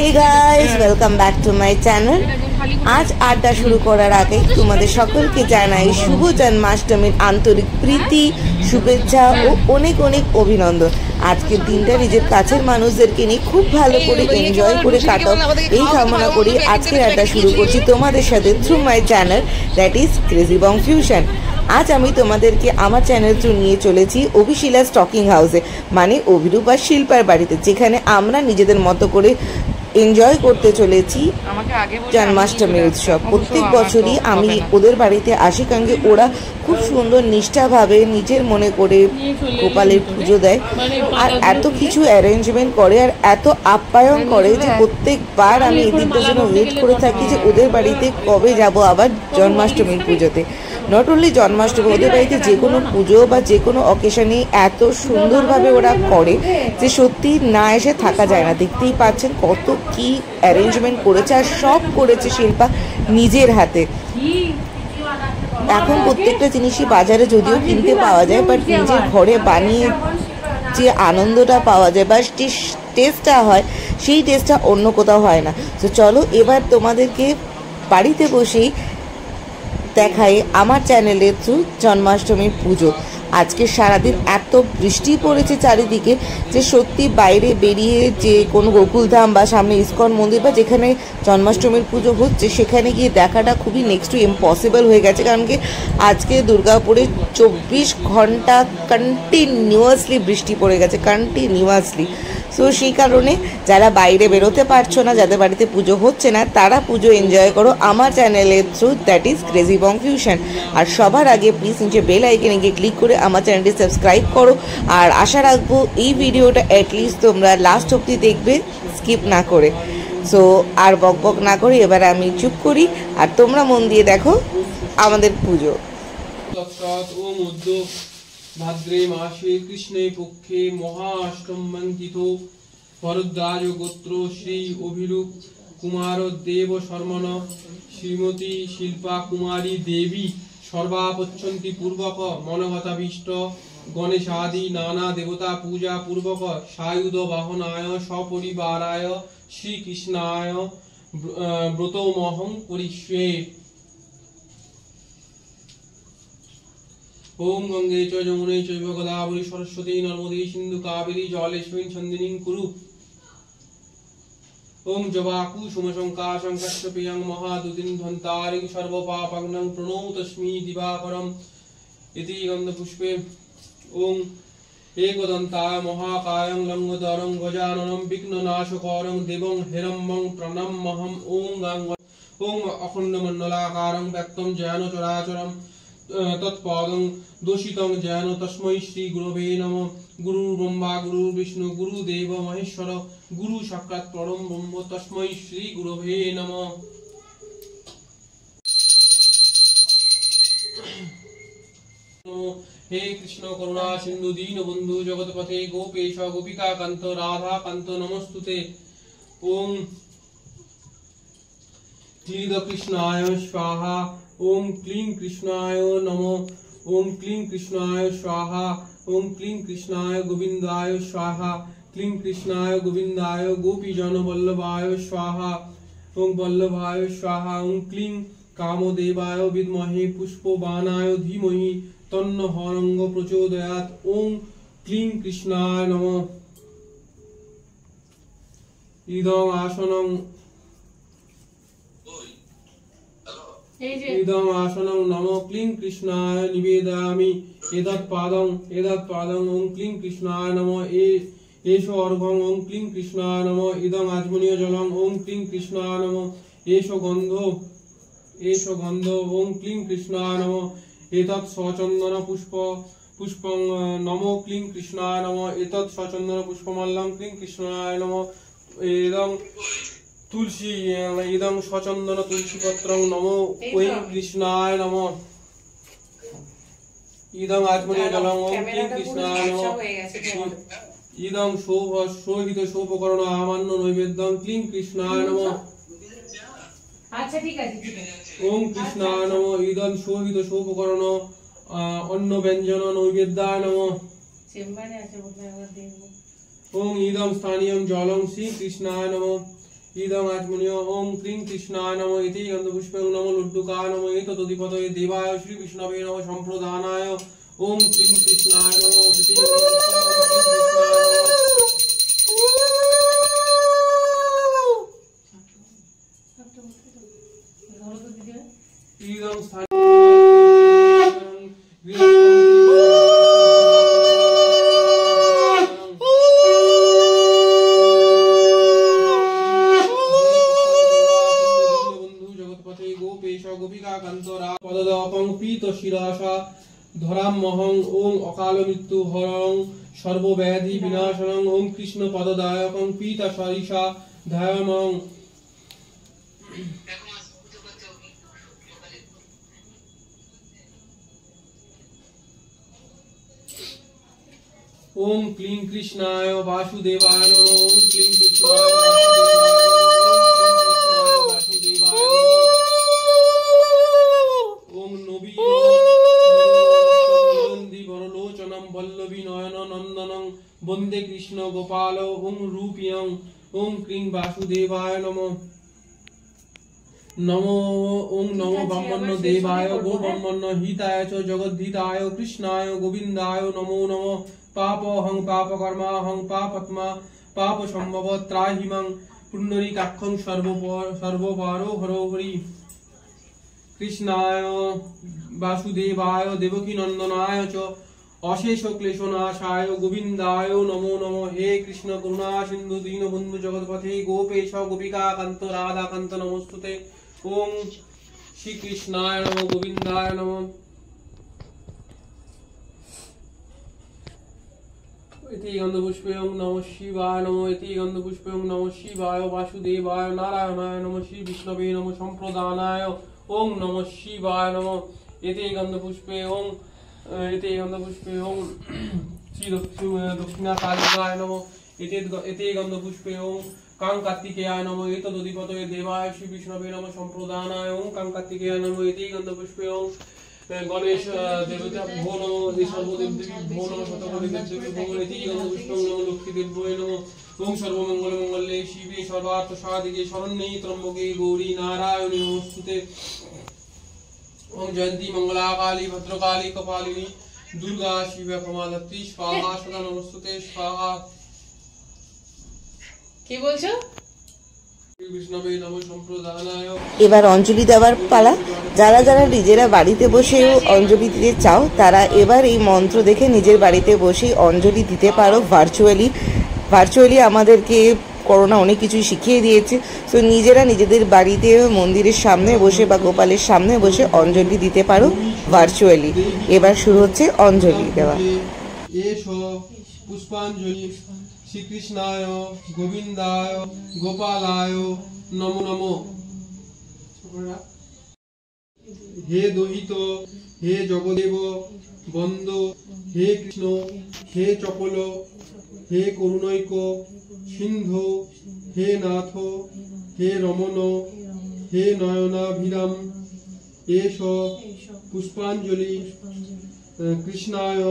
Hey guys welcome back to my channel. आज आड्डा शुरू करार आगे तुम्हारे सकलके जानाई शुभ जन्माष्टमीर आंतरिक प्रीति शुभेच्छा और अनेक अनेक अभिनंदन। आज के दिनटा निजेर काछेर मानुषदेरके निये खूब भालो करे एनजय करे काटाओ এই কামনা করি। আজকের আড্ডা শুরু করছি তোমাদের সাথে through my channel that is Crazy Bong fusion. आज আমি তোমাদেরকে আমার চ্যানেল থ্রু নিয়ে চলেছি অভিশিলা স্টকিং হাউসে, মানে অভিরূপ আর শিল্পার বাড়িতে, যেখানে আমরা নিজেদের মতো করে এনজয় করতে চলেছি জন্মাষ্টমী উৎসব। প্রত্যেক বছরই আমি ওদের বাড়িতে আসি, কারণ ওরা খুব সুন্দর নিষ্ঠাভাবে নিজের মনে করে গোপালের পুজো দেয় আর এত কিছু অ্যারেঞ্জমেন্ট করে আর এত আপ্যায়ন করে যে প্রত্যেকবার আমি এই দিনটার জন্য ওয়েট করে থাকি যে ওদের বাড়িতে কবে যাব আবার জন্মাষ্টমীর পুজোতে। নট অনলি জন্মাষ্টমী, ওদের বাড়িতে যে কোনো পুজো বা যে কোনো অকেশনে এত সুন্দরভাবে ওরা করে যে সত্যি না এসে থাকা যায় না। দেখতেই পাচ্ছেন কত কি অ্যারেঞ্জমেন্ট করেছে, আর সব করেছে শিল্পা নিজের হাতে। এখন প্রত্যেকটা জিনিসই বাজারে যদিও কিনতে পাওয়া যায়, বাট নিজের ঘরে বানিয়ে যে আনন্দটা পাওয়া যায় বা টেস্টটা হয় সেই টেস্টটা অন্য কোথাও হয় না। তো চলো এবার তোমাদেরকে বাড়িতে বসেই দেখাই আমার চ্যানেলের থ্রু জন্মাষ্টমীর পুজো। আজকে সারাদিন এত বৃষ্টি পড়েছে চারিদিকে যে সত্যি বাইরে বেরিয়ে যে কোনো গোকুলধাম বা সামনে ইস্কন মন্দির বা যেখানে জন্মাষ্টমীর পুজো হচ্ছে সেখানে গিয়ে দেখাটা খুবই নেক্সট টু ইম্পসিবল হয়ে গেছে। কারণ কি আজকে দুর্গাপুরে 24 ঘন্টা কন্টিনিউয়াসলি বৃষ্টি পড়ে গেছে, কন্টিনিউয়াসলি। সো সেই কারণে যারা বাইরে বেরোতে পারছো না, যাদের বাড়িতে পুজো হচ্ছে না, তারা পুজো এনজয় করো আমার চ্যানেলের through that is Crazy Bong Fusion. আর সবার আগে প্লিজ নিচে বেল আইকনে গিয়ে ক্লিক করে আমার চ্যানেলটি সাবস্ক্রাইব করো। আর আশা রাখবো এই ভিডিওটা অ্যাটলিস্ট তোমরা লাস্ট অবধি দেখবে, স্কিপ না করে। সো আর বক বক না করে এবার আমি চুপ করি আর তোমরা মন দিয়ে দেখো আমাদের পুজো। भाद्रे मासे कृष्णे पक्षे महाअष्टम्यां तिथौ भरद्वाज गोत्र श्री अभिरूप कुमार देव शर्मण श्रीमती शिल्पा कुमारी देवी सर्वापच्छन्ति पूर्वक मनगताभीष्ट गणेशादि नाना देवता पूजा पूर्वक सायुध वाहनाय सपरिवाराय श्रीकृष्णाय व्रतमहं करिष्ये। ओम गंगे च यमुने चैव गोदावरी सरस्वती नर्मदे सिंधु कावेरी जलेस्मिन् सन्निधिं कुरु। ओम जवाकु सुमशंका संकष्टप्रियं महादुतिं धन्तारिं सर्वपापग्नं प्रणौतस्मि दिवाकरम् इति गन्धपुष्पे। ओम एकदन्ताय महाकायं लंगोदरं गजाननं विघ्ननाशकारं देवं हिरण्यं प्रणम्यहम्। ओम अखण्डमण्डलाकारं व्यक्तं ज्ञान चराचरं तत्पादं दोषितं ज्ञान तस्मै श्री गुरवे नमः। गुरु ब्रह्मा गुरु विष्णु गुरुदेव महेश्वर गुरु साक्षात् परं ब्रह्म तस्मै श्री गुरवे नमः। हे कृष्ण करुणा सिंधु दीन बंधु जगतपते गोपेश गोपिका कांत राधा कांत नमस्तुते। ओम क्लीद कृष्णाय स्वाहा। ओम क्लीं कृष्णाय नमो। ओम क्लीं कृष्णाय स्वाहा। ओम क्लीं कृष्णाय गोविंदाय स्वाहा। क्लीं कृष्णाय गोविंदाय गोपीजन वल्लभाय स्वाहा। ओम वल्लभाय स्वाहा। ओम क्लीं कामदेवाय विद्महे पुष्पबाणाय धीमहि तन्नो हरंग प्रचोदयात्। ओम क्लीं कृष्णाय नमः। इदं आसनं इदं आसनं नमो क्लीं कृष्णाय निवेदयामि। एतत् पादं ओम क्लीं कृष्णाय नमः। एषो अर्घ्यं ओम क्लीं कृष्णाय नमः। इदं आचमनीय जलं ओम क्लीं कृष्णाय नमः। एषो गन्धो ओम क्लीं कृष्णाय नमः। एतत् सचन्दन पुष्पं नमो क्लीं कृष्णाय नमः। एतत् सचन्दन पुष्पमाल्यं क्लीं कृष्णाय नमः। इदं तुलसी इदं सचन्दन तुलसीपत्रं नमो ओं कृष्णाय नमः। इदं आचमनीय जलं ओं क्लीं कृष्णाय नमः। इदं शोभित शोभकरण आमान्य नैवेद्यं क्लीं कृष्णाय नमः। अच्छा ठीक है ओं कृष्णाय नमः। इदं शोभित शोभकरण अन्न व्यंजन नैवेद्याय नमः। ओं इदं स्थानीयं जलं श्री कृष्णाय नमः। इदं आचमनीय ओम क्लीं कृष्णाय नमो इति गन्धपुष्पं नमो लड्डुकाय नमो एतदधिपतये देवाय श्री विष्णवे नमः संप्रदानाय ओम क्लीं कृष्णाय नमो इति इदं स्थान शिराशा धरामहं ओम अकाल मृत्यु हरं सर्वव्याधि विनाशनं ओम कृष्ण पददायकं पीता सरिषा ध्यामं ओम क्लीं कृष्णाय वासुदेवाय नमः ओम क्लीं कृष्णाय वासुदेवाय ओम नबी वल्लभी नयन नंदनं वंदे कृष्ण गोपाल ओम रूपियं ओम क्लीं वासुदेवाय नमो नमो ओम नमो ब्रह्मण्य देवाय गो ब्रह्मण्य हिताय च जगद्धिताय कृष्णाय गोविंदाय नमो नमो पापहं पापकर्माहं पापत्मा पाप संभव त्राहिमं पुंडरीकाक्षं सर्वपारो हरो हरि कृष्णाय वासुदेवाय देवकी नंदनाय च अशेष क्लेशनाशाय गोविंदाय नमो नमो हे कृष्ण करुणा सिंधु दीनबंधु जगत्पथे गोपेश गोपिका कांत राधा कांत नमोस्तुते ओम श्री कृष्णाय नमो गोविंदाय नमो इति गंधपुष्पे ओम नमः शिवाय नमो इति गंधपुष्पे ओम नमः शिवाय वासुदेवाय नारायणाय नमः श्री विष्णवे नमः संप्रदानाय ओम नमः शिवाय नमः इति गंधपुष्पे ओम श्री दक्षिणाकालिकाय नमः इति गंधपुष्पे ओम कां कार्तिकेयाय नमः एतदधिपतये देवाय श्री विष्णवे नमः संप्रदानाय ओम कां कार्तिकेयाय नमः इति गंधपुष्पे ओम गणेश देवता भो नमः सर्वदेव देवी भो नमः शतकोटि देवी भो इति गंधपुष्पे नमः लक्ष्मी देव्यै नमः ओम सर्वमंगल मंगले शिवे सर्वार्थ साधिके शरण्ये त्र्यंबके गौरी नारायणी नमोस्तुते ओम जयंती मंगला काली भद्रकाली कपालिनी दुर्गा शिव कमालती स्वाहा सदा नमस्ते स्वाहा কি বলছো বিষ্ণবে নমঃ সম্প্রদানায় এবার অঞ্জলি দেওয়ার পালা। যারা যারা নিজেরা বাড়িতে বসেও অঞ্জলি দিতে চাও তারা এবার এই মন্ত্র দেখে নিজের বাড়িতে বসেই অঞ্জলি দিতে পারো ভার্চুয়ালি আমাদেরকে করোনা অনেক কিছুই শিখিয়ে দিয়েছে। তো নিজেরা নিজেদের বাড়িতে মন্দিরের সামনে বসে বা গোপালের সামনে বসে অঞ্জলি দিতে পারো ভার্চুয়ালি। এবার শুরু হচ্ছে অঞ্জলি দেওয়া। এসো পুষ্পাঞ্জলি শ্রীকৃষ্ণায় গোবিন্দায় গোপালায় নমো নমঃ। হে দহিত হে জগদেব বন্দ হে কৃষ্ণ হে চপল হে করুণৈক সিন্ধু হে নাথ হে রমণ হে নয়নাভিরাম এষ পুষ্পাঞ্জলি কৃষ্ণায়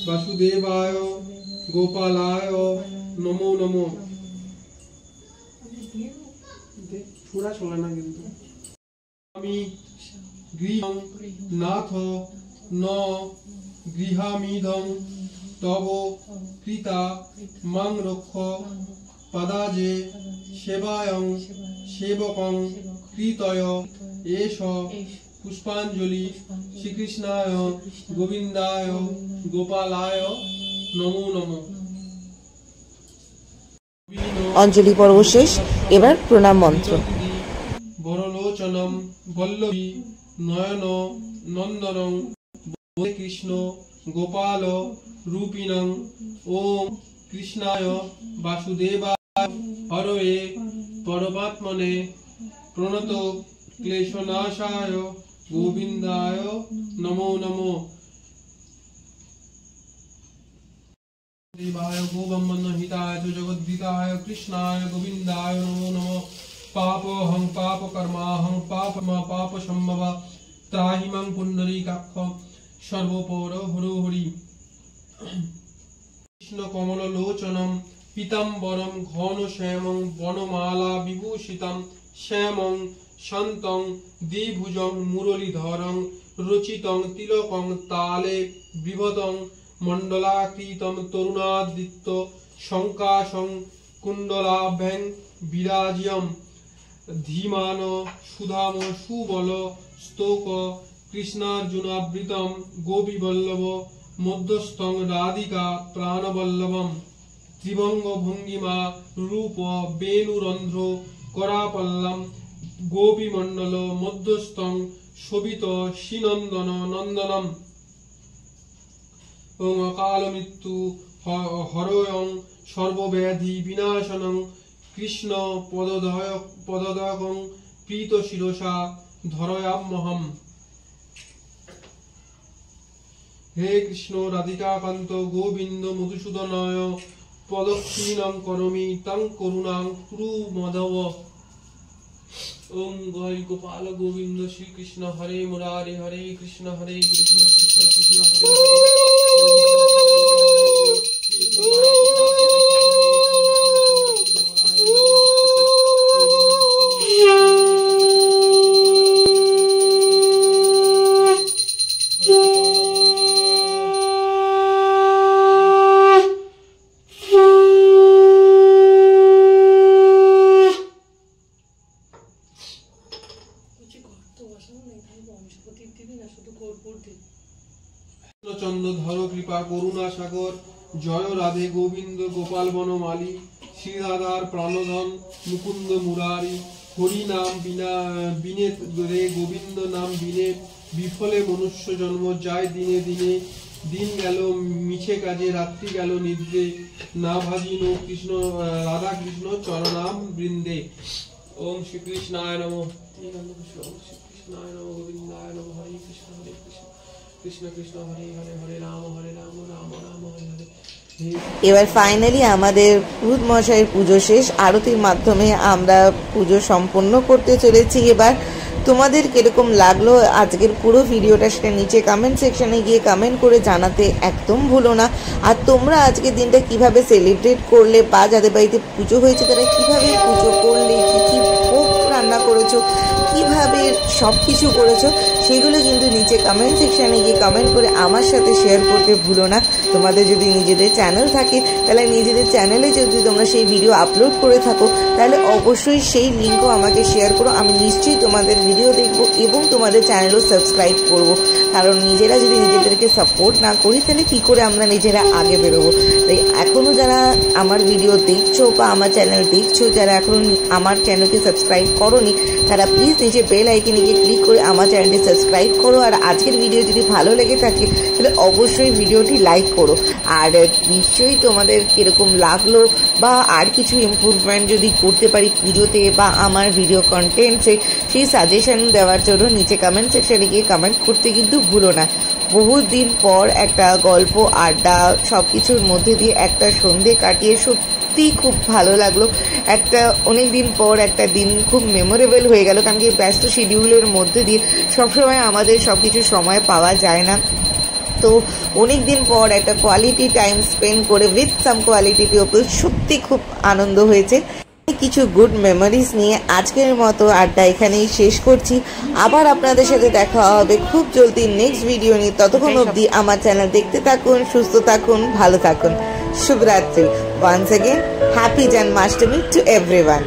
বাসুদেবায় গোপালায় নমো নমঃ। পুরা চলে না কিন্তু আমি গৃহং নাথ ন গৃহামিদং তব কৃতা মাং রক্ষ পদাজে সেবায়ং সেবকং কৃতয় এষ পুষ্পাঞ্জলি শ্রীকৃষ্ণায় গোবিন্দায় গোপালায় নমো নমঃ। অঞ্জলি পর্ব শেষ, এবার প্রণাম মন্ত্র। বরলোচনম বল্লভী নয়ন নন্দনং বন্দে কৃষ্ণ গোপাল রূপিণং ওম কৃষ্ণায় বাসুদেবায় হরয়ে পরমাত্মনে প্রণত ক্লেশনাশায় গোবিন্দায় নমো নমঃ। देवाय गोब्रह्मण्य हिताय च जगद्धिताय कृष्णाय गोविंदाय नमो नमः। पापोऽहं पापकर्माऽहं पाप संभव त्राहिमं पुंडरीकाक्ष सर्वपौर हरो हरि। कृष्ण कमललोचनं पीताम्बरं घनश्यामं वनमाला विभूषितं श्यामं शान्तं द्विभुजं मुरलीधरं रचितं तिलकं ताले विभतं मण्डलाकृतं तरुणादित्य शङ्काशं कुण्डलाभ्यां विराज्यं धीमान सुधाम सुबल स्तोक कृष्णार्जुनावृतं गोपीवल्लभ मध्यस्थं राधिका प्राणवल्लभं त्रिभंग भंगिमा रूप वेणुरंध्र करापल्लम गोपीमंडल मध्यस्थं शोभित श्रीनंदन नंदनम ओं अकाल मृत्यु हरयं सर्वव्याधि विनाशनं कृष्ण पददयकं प्रीत शिरसा धरयाम्यहम्। हे कृष्ण राधिकाकान्त गोविंद मधुसूदनाय पदक्षिणं करोमि तं करुणां कुरु मधव। ओम गौरी गोपाल गोविंद श्री कृष्ण हरे मुरारे हरे कृष्ण कृष्ण कृष्ण हरे चंद्र धर कृपा करुणा सागर जय राधे गोविंद गोपाल बनमाली श्रीराधार प्राणधन मुकुंद मुरारी हरि नाम बिना बिने रे गोविंद नाम बिने विफले मनुष्य जन्म जाय दिने दिने दिन गेल मिछे काजे रात्रि गेल निद्रे ना भाजिनो कृष्ण राधा कृष्ण चरणाम बृंदे। ओम श्री कृष्णाय नमः। श्री कृष्णाय नमः गोविंदाय नमः। हरे कृष्ण कृष्ण कृष्ण हरे हरे हरे राम राम राम हरे हरे। এবার ফাইনালি আমাদের পুরোহিত মশাইয়ের পুজো শেষ, আরতির মাধ্যমে আমরা পুজো সম্পন্ন করতে চলেছি। এবার তোমাদের কিরকম লাগলো আজকের পুরো ভিডিওটা সেটা নিচে কমেন্ট সেকশনে গিয়ে কমেন্ট করে জানাতে একদম ভুলো না। আর তোমরা আজকের দিনটা কিভাবে সেলিব্রেট করলে বা যাদের বাড়িতে পুজো হয়েছে তারা কিভাবে পুজো করলে, কী কী ভোগ রান্না করেছো, কিভাবে সব কিছু করেছো সেগুলো কিন্তু নিচে কমেন্ট সেকশনে গিয়ে কমেন্ট করে আমার সাথে শেয়ার করতে ভুলো না। তোমাদের যদি নিজেদের চ্যানেল থাকে তাহলে নিজেদের চ্যানেলে যদি তোমরা সেই ভিডিও আপলোড করে থাকো তাহলে অবশ্যই সেই লিঙ্কও আমাকে শেয়ার করো। আমি নিশ্চয়ই তোমাদের ভিডিও দেখব এবং তোমাদের চ্যানেলও সাবস্ক্রাইব করব, কারণ নিজেরা যদি নিজেদেরকে সাপোর্ট না করি তাহলে কী করে আমরা নিজেরা আগে বেরোবো। তাই এখনও যারা আমার ভিডিও দেখছো বা আমার চ্যানেল দেখছো, যারা এখনও আমার চ্যানেলকে সাবস্ক্রাইব করোনি তারা প্লিজ নিচে বেল আইকনে গিয়ে ক্লিক করে আমার চ্যানেলটি সাবস্ক্রাইব করো। আর আজকের ভিডিও যদি ভালো লেগে থাকে তাহলে অবশ্যই ভিডিওটি লাইক করো। আর নিশ্চয়ই তোমাদের কীরকম লাগলো বা আর কিছু ইমপ্রুভমেন্ট যদি করতে পারি পুজোতে বা আমার ভিডিও কন্টেন্টসে সেই সাজেশন দেওয়ার জন্য নিচে কমেন্ট সেকশনে গিয়ে কমেন্ট করতে কিন্তু ভুলো না। বহুত দিন পর একটা গল্প আড্ডা সব কিছুর মধ্যে দিয়ে একটা সন্ধে কাটিয়ে সত্যি খুব ভালো লাগলো। একটা অনেক দিন পর একটা দিন খুব মেমোরেবল হয়ে গেল, কারণ কি ব্যস্ত শিডিউলের মধ্যে দিয়ে সবসময় আমাদের সব কিছু সময় পাওয়া যায় না। তো অনেক দিন পর একটা কোয়ালিটি টাইম স্পেন্ড করে উইথ সাম কোয়ালিটি পিপল সত্যি খুব আনন্দ হয়েছে। কিছু গুড মেমোরিজ নিয়ে আজকের মতো আড্ডা এখানেই শেষ করছি। আবার আপনাদের সাথে দেখা হবে খুব জলদি নেক্সট ভিডিও নিয়ে। ততক্ষণ অবধি আমার চ্যানেল দেখতে থাকুন, সুস্থ থাকুন, ভালো থাকুন। শুভরাত্রি। Once again happy Janmashtami to everyone.